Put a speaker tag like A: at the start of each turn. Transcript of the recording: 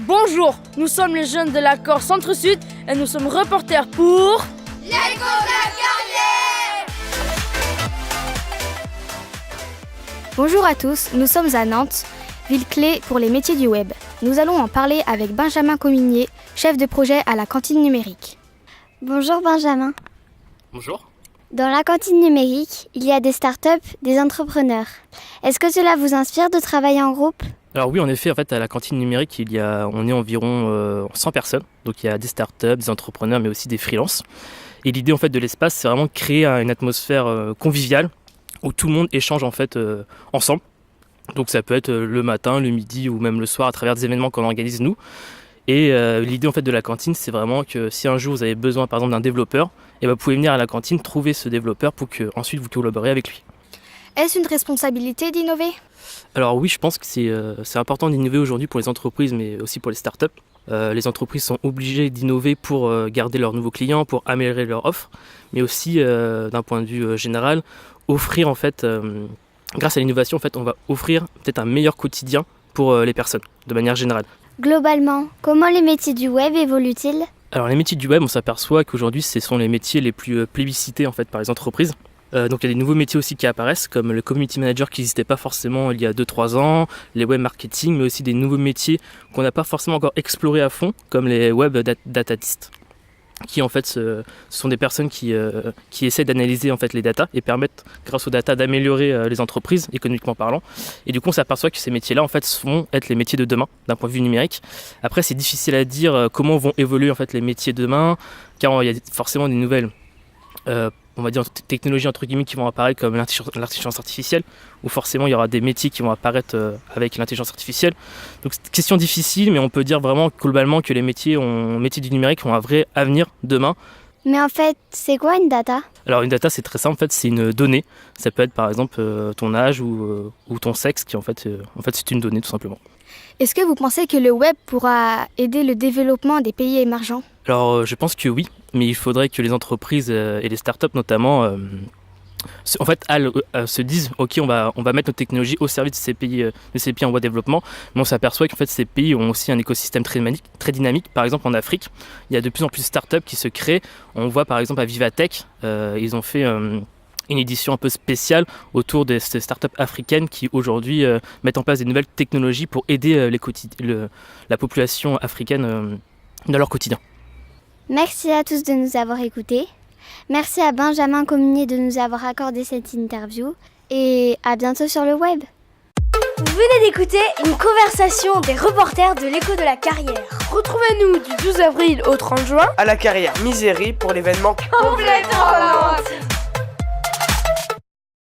A: Bonjour, nous sommes les jeunes de l'accord Centre-Sud et nous sommes reporters pour...
B: L'écho de la carrière.
C: Bonjour à tous, nous sommes à Nantes, ville clé pour les métiers du web. Nous allons en parler avec Benjamin Cominier, chef de projet à la cantine numérique.
D: Bonjour Benjamin.
E: Bonjour.
D: Dans la cantine numérique, il y a des startups, des entrepreneurs. Est-ce que cela vous inspire de travailler en groupe ?
E: Alors oui, en effet, à la cantine numérique, on est environ 100 personnes. Donc il y a des startups, des entrepreneurs, mais aussi des freelances. Et l'idée de l'espace, c'est vraiment de créer une atmosphère conviviale où tout le monde échange ensemble. Donc ça peut être le matin, le midi ou même le soir à travers des événements qu'on organise nous. Et l'idée de la cantine, c'est vraiment que si un jour vous avez besoin par exemple d'un développeur, vous pouvez venir à la cantine trouver ce développeur pour que ensuite vous collaborez avec lui.
C: Est-ce une responsabilité d'innover ?
E: Alors oui, je pense que c'est important d'innover aujourd'hui pour les entreprises, mais aussi pour les startups. Les entreprises sont obligées d'innover pour garder leurs nouveaux clients, pour améliorer leur offre, mais aussi d'un point de vue général, offrir grâce à l'innovation, on va offrir peut-être un meilleur quotidien pour les personnes, de manière générale.
D: Globalement, comment les métiers du web évoluent-ils ?
E: Alors les métiers du web, on s'aperçoit qu'aujourd'hui, ce sont les métiers les plus plébiscités par les entreprises. Donc il y a des nouveaux métiers aussi qui apparaissent, comme le community manager qui n'existait pas forcément il y a 2-3 ans, les web marketing, mais aussi des nouveaux métiers qu'on n'a pas forcément encore explorés à fond, comme les web datatistes, qui ce sont des personnes qui essaient d'analyser les datas et permettent, grâce aux datas, d'améliorer les entreprises, économiquement parlant. Et du coup, on s'aperçoit que ces métiers-là, vont être les métiers de demain, d'un point de vue numérique. Après, c'est difficile à dire comment vont évoluer les métiers de demain, car il y a forcément des nouvelles technologies entre guillemets qui vont apparaître, comme l'intelligence artificielle, où forcément il y aura des métiers qui vont apparaître avec l'intelligence artificielle. Donc c'est une question difficile, mais on peut dire vraiment globalement que les métiers du numérique ont un vrai avenir demain.
D: Mais en fait, c'est quoi une data ?
E: Alors une data, c'est très simple, c'est une donnée. Ça peut être par exemple ton âge ou ton sexe, qui c'est une donnée tout simplement.
C: Est-ce que vous pensez que le web pourra aider le développement des pays émergents ?
E: Alors je pense que oui, mais il faudrait que les entreprises et les startups notamment se disent ok, on va mettre notre technologie au service de ces pays en voie de développement, mais on s'aperçoit ces pays ont aussi un écosystème très dynamique. Par exemple en Afrique, il y a de plus en plus de startups qui se créent. On voit par exemple à Vivatech, ils ont fait une édition un peu spéciale autour de ces startups africaines qui aujourd'hui mettent en place des nouvelles technologies pour aider la population africaine dans leur quotidien.
D: Merci à tous de nous avoir écoutés. Merci à Benjamin Cominier de nous avoir accordé cette interview. Et à bientôt sur le web.
B: Vous venez d'écouter une conversation des reporters de l'écho de la carrière.
A: Retrouvez-nous du 12 avril au 30 juin
F: à la carrière Misérie pour l'événement
B: Complètement